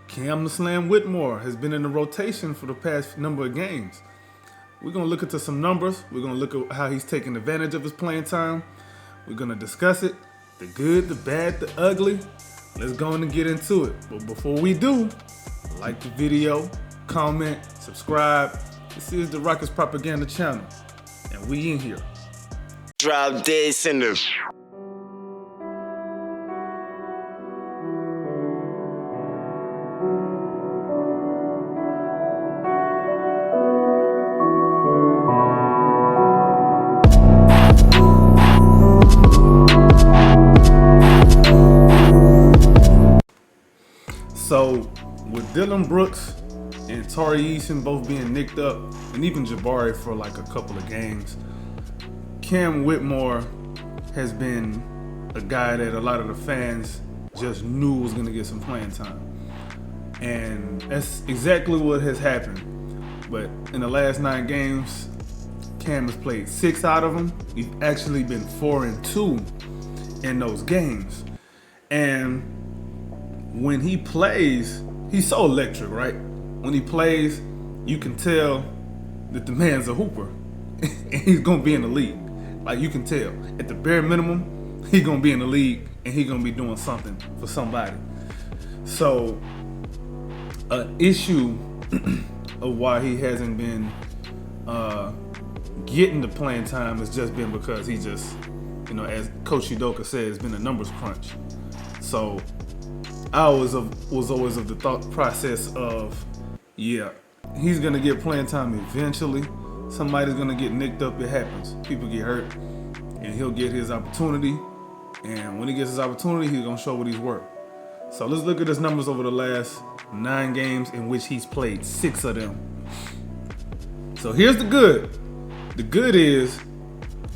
Cam the Slam Whitmore has been in the rotation for the past number of games. We're going to look into some numbers. We're going to look at how he's taking advantage of his playing time. We're going to discuss it, the good, the bad, the ugly. Let's go on and get into it. But before we do, like the video, comment, subscribe. This is the Rockets Propaganda Channel, and we in here. Drop this in the... So, with Dylan Brooks and Tari Eason both being nicked up, and even Jabari for like a couple of games, Cam Whitmore has been a guy that a lot of the fans just knew was going to get some playing time. And that's exactly what has happened. But in the last 9 games, Cam has played 6 out of them. He's actually been 4-2 in those games. And when he plays, he's so electric, right? When he plays, you can tell that the man's a hooper. And he's going to be in the league. Like, you can tell. At the bare minimum, he's going to be in the league and he's going to be doing something for somebody. So, an issue of why he hasn't been getting the playing time has just been because he just, as Coach Udoka said, it's been a numbers crunch. So, I was always of the thought process of, yeah, he's going to get playing time eventually. Somebody's going to get nicked up. It happens. People get hurt, and he'll get his opportunity. And when he gets his opportunity, he's going to show what he's worth. So let's look at his numbers over the last 9 games in which he's played 6 of them. So here's the good. The good is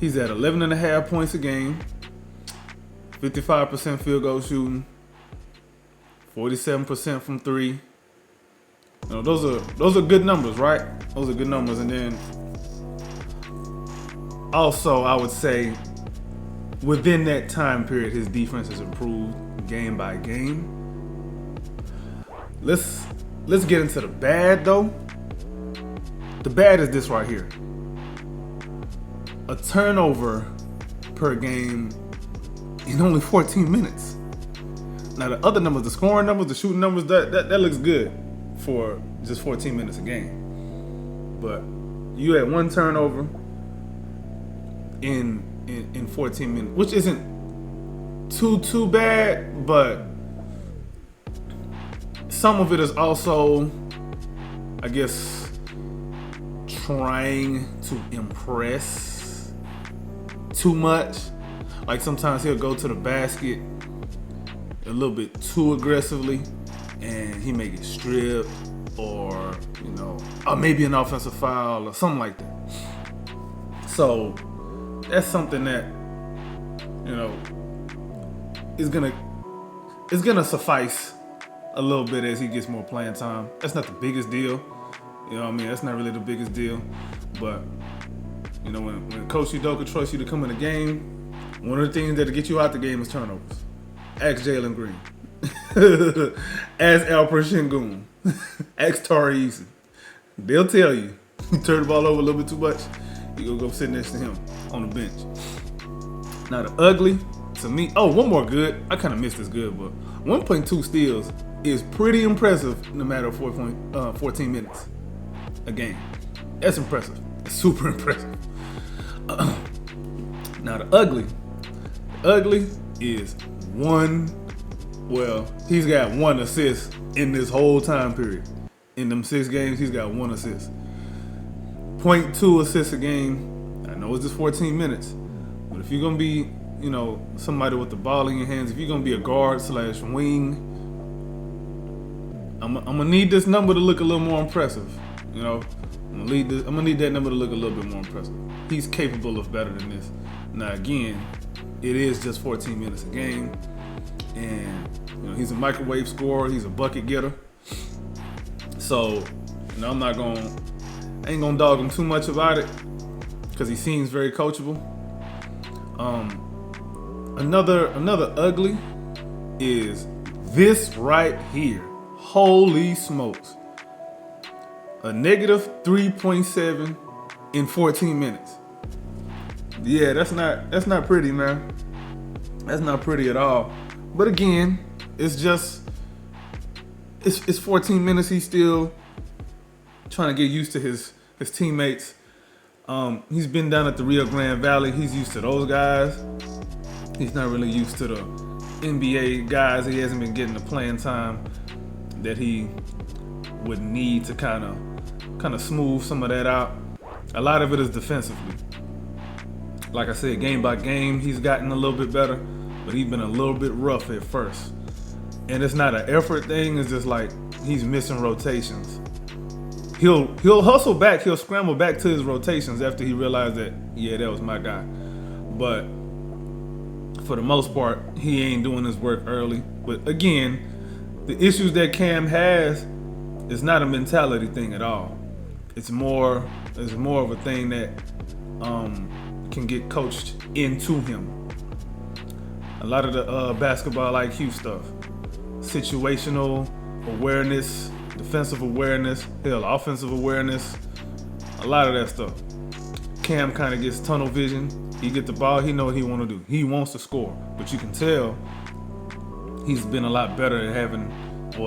he's at 11.5 points a game, 55% field goal shooting, 47% from 3. Those are good numbers, right? Those are good numbers. And then also, I would say within that time period, his defense has improved game by game. Let's get into the bad though. The bad is this right here. A turnover per game in only 14 minutes. Now the other numbers, the scoring numbers, the shooting numbers, that looks good for just 14 minutes a game. But you had 1 turnover in 14 minutes, which isn't too bad, but some of it is also, I guess, trying to impress too much. Like sometimes he'll go to the basket a little bit too aggressively and he may get stripped or maybe an offensive foul or something like that. So that's something that is gonna suffice a little bit as he gets more playing time. That's not the biggest deal. That's not really the biggest deal. But when Coach Udoka trusts you to come in the game, one of the things that'll get you out the game is turnovers. Ask Jalen Green. Ask Alper Şengün. Ask Tari Eason. They'll tell you. You turn the ball over a little bit too much, you gonna go sit next to him on the bench. Now the ugly, to me, one more good. I kind of missed this good, but 1.2 steals is pretty impressive no matter 14 minutes a game. That's impressive. It's super impressive. Now the ugly is he's got 1 assist in this whole time period. In them 6 games, he's got 1 assist. 0.2 assists a game. I know it's just 14 minutes, but if you're gonna be, somebody with the ball in your hands, if you're gonna be a guard / wing, I'm gonna need this number to look a little more impressive. I'm gonna need that number to look a little bit more impressive. He's capable of better than this. Now again, it is just 14 minutes a game, and he's a microwave scorer. He's a bucket getter. So, I ain't gonna dog him too much about it because he seems very coachable. Another ugly is this right here. Holy smokes. A negative 3.7 in 14 minutes. Yeah, that's not pretty, man. That's not pretty at all. But again, it's 14 minutes. He's still trying to get used to his teammates. He's been down at the Rio Grande Valley. He's used to those guys. He's not really used to the NBA guys. He hasn't been getting the playing time that he would need to kind of smooth some of that out. A lot of it is defensively. Like I said, game by game, he's gotten a little bit better, but he's been a little bit rough at first. And it's not an effort thing. It's just like he's missing rotations. He'll hustle back. He'll scramble back to his rotations after he realized that, yeah, that was my guy. But for the most part, he ain't doing his work early. But again, the issues that Cam has is not a mentality thing at all. It's more of a thing that can get coached into him. A lot of the basketball IQ stuff, situational awareness, defensive awareness, hell, offensive awareness, a lot of that stuff. Cam kind of gets tunnel vision. He get the ball, he know what he want to do. He wants to score, but you can tell he's been a lot better at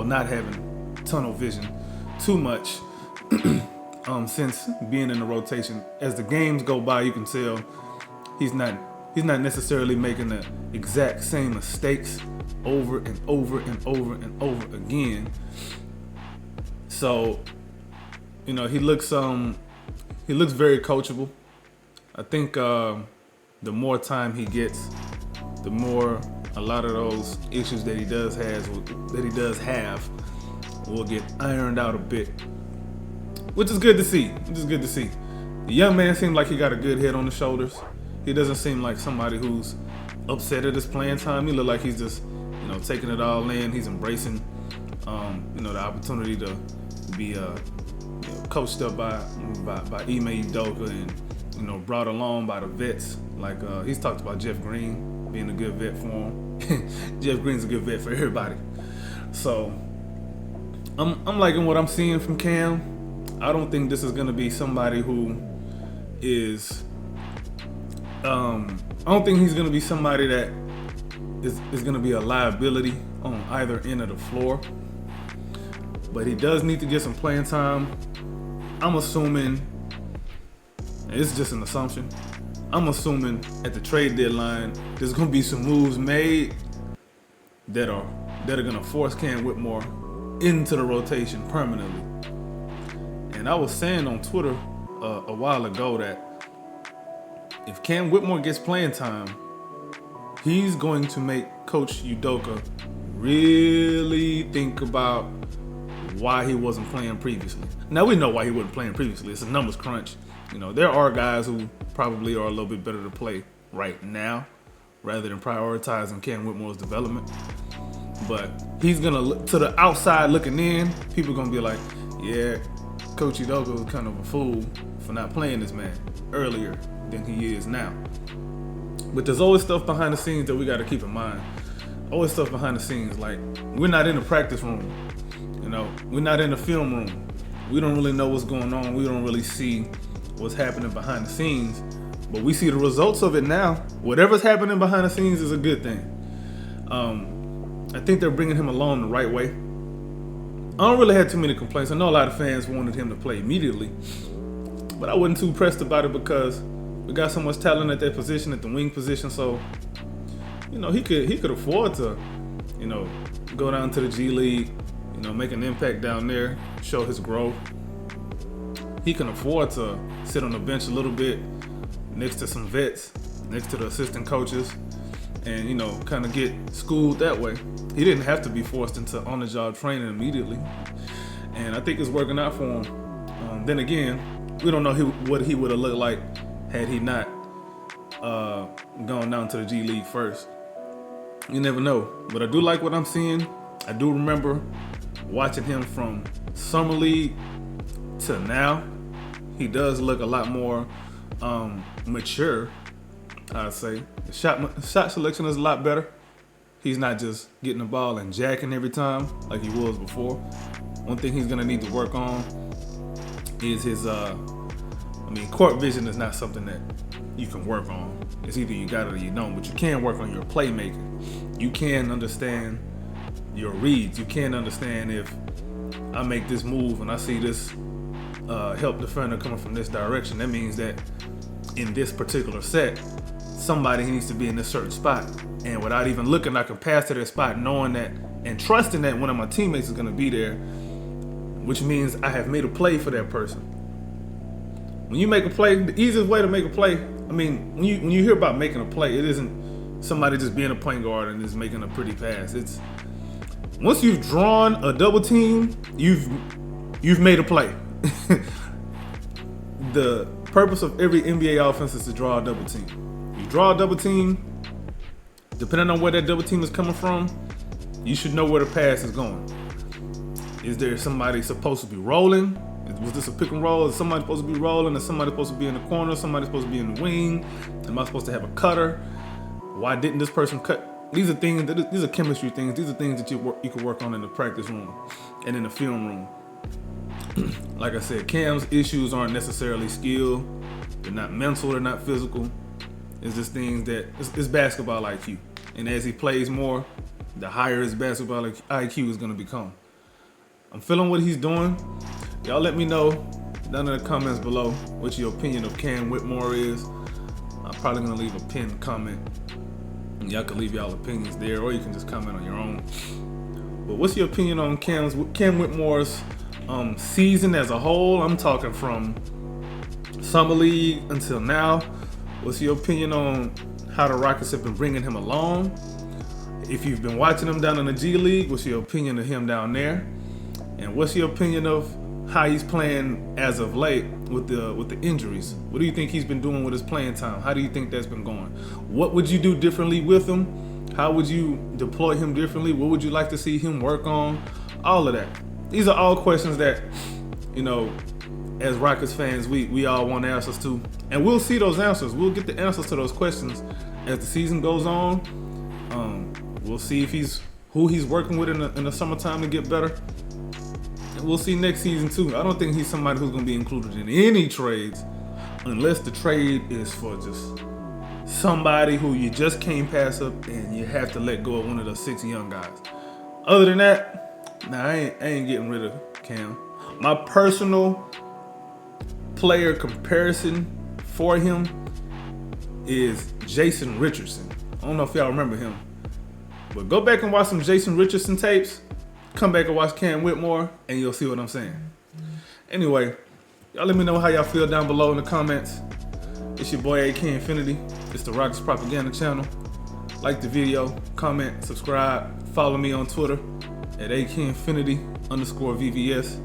not having tunnel vision too much since being in the rotation. As the games go by, you can tell he's not necessarily making the exact same mistakes over and over and over and over again. So, he looks very coachable. I think the more time he gets, the more a lot of those issues that he does have will get ironed out a bit, which is good to see. The young man seems like he got a good head on his shoulders. He doesn't seem like somebody who's upset at his playing time. He look like he's just, taking it all in. He's embracing, the opportunity to be coached up by Ime Udoka and brought along by the vets. Like he's talked about Jeff Green being a good vet for him. Jeff Green's a good vet for everybody. So I'm liking what I'm seeing from Cam. I don't think this is gonna be somebody who is. I don't think he's gonna be somebody that is gonna be a liability on either end of the floor. But he does need to get some playing time. I'm assuming, it's just an assumption, I'm assuming at the trade deadline there's gonna be some moves made that are gonna force Cam Whitmore into the rotation permanently. And I was saying on Twitter a while ago that if Cam Whitmore gets playing time, he's going to make Coach Udoka really think about why he wasn't playing previously. Now we know why he wasn't playing previously. It's a numbers crunch. There are guys who probably are a little bit better to play right now rather than prioritizing Cam Whitmore's development. But he's gonna look to the outside looking in. People are gonna be like, yeah, Coach Udoka was kind of a fool for not playing this man earlier than he is now. But there's always stuff behind the scenes that we got to keep in mind. Always stuff behind the scenes. Like, we're not in the practice room. We're not in the film room. We don't really know what's going on. We don't really see what's happening behind the scenes. But we see the results of it now. Whatever's happening behind the scenes is a good thing. I think they're bringing him along the right way. I don't really have too many complaints. I know a lot of fans wanted him to play immediately, but I wasn't too pressed about it because we got so much talent at that position, at the wing position. So, he could afford to, go down to the G League, make an impact down there, show his growth. He can afford to sit on the bench a little bit next to some vets, next to the assistant coaches, and kind of get schooled that way. He didn't have to be forced into on-the-job training immediately, and I think it's working out for him. Then again, we don't know what he would have looked like had he not gone down to the G League first. You never know, but I do like what I'm seeing. I do remember watching him from summer league to now. He does look a lot more mature, I'd say. The shot selection is a lot better. He's not just getting the ball and jacking every time like he was before. One thing he's gonna need to work on is his court vision is not something that you can work on. It's either you got it or you don't, but you can work on your playmaking. You can understand your reads. You can understand if I make this move and I see this help defender coming from this direction, that means that in this particular set, somebody needs to be in this certain spot. And without even looking, I can pass to that spot knowing that and trusting that one of my teammates is gonna be there, which means I have made a play for that person. When you make a play, the easiest way to make a play, when you hear about making a play, it isn't somebody just being a point guard and just making a pretty pass. It's once you've drawn a double team, you've made a play. The purpose of every NBA offense is to draw a double team. You draw a double team, depending on where that double team is coming from, you should know where the pass is going. Is there somebody supposed to be rolling? Was this a pick and roll? Is somebody supposed to be rolling? Is somebody supposed to be in the corner? Somebody supposed to be in the wing? Am I supposed to have a cutter? Why didn't this person cut? These are things. These are chemistry things. These are things that you can work on in the practice room and in the film room. Like I said, Cam's issues aren't necessarily skill. They're not mental. They're not physical. It's just things that it's basketball IQ. And as he plays more, the higher his basketball IQ is going to become. I'm feeling what he's doing. Y'all let me know down in the comments below what your opinion of Cam Whitmore is. I'm probably going to leave a pinned comment. And y'all can leave y'all opinions there, or you can just comment on your own. But what's your opinion on Cam Whitmore's season as a whole? I'm talking from Summer League until now. What's your opinion on how the Rockets have been bringing him along? If you've been watching him down in the G League, what's your opinion of him down there? And what's your opinion of how he's playing as of late with the injuries? What do you think he's been doing with his playing time? How do you think that's been going? What would you do differently with him? How would you deploy him differently? What would you like to see him work on? All of that. These are all questions that, as Rockets fans, we all want answers to. And we'll see those answers. We'll get the answers to those questions as the season goes on. We'll see if who he's working with in the summertime to get better. And we'll see next season too. I don't think he's somebody who's going to be included in any trades unless the trade is for just somebody who you just can't pass up and you have to let go of one of the 6 young guys. Other than that, I ain't getting rid of Cam. My personal player comparison for him is Jason Richardson. I don't know if y'all remember him, but go back and watch some Jason Richardson tapes. Come back and watch Cam Whitmore, and you'll see what I'm saying. Anyway, y'all let me know how y'all feel down below in the comments. It's your boy AK Infinity. It's the Rockets Propaganda Channel. Like the video, comment, subscribe, follow me on Twitter at AK Infinity _VVS,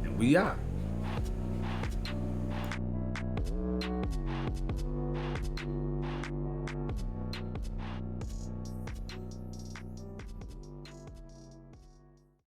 and we out.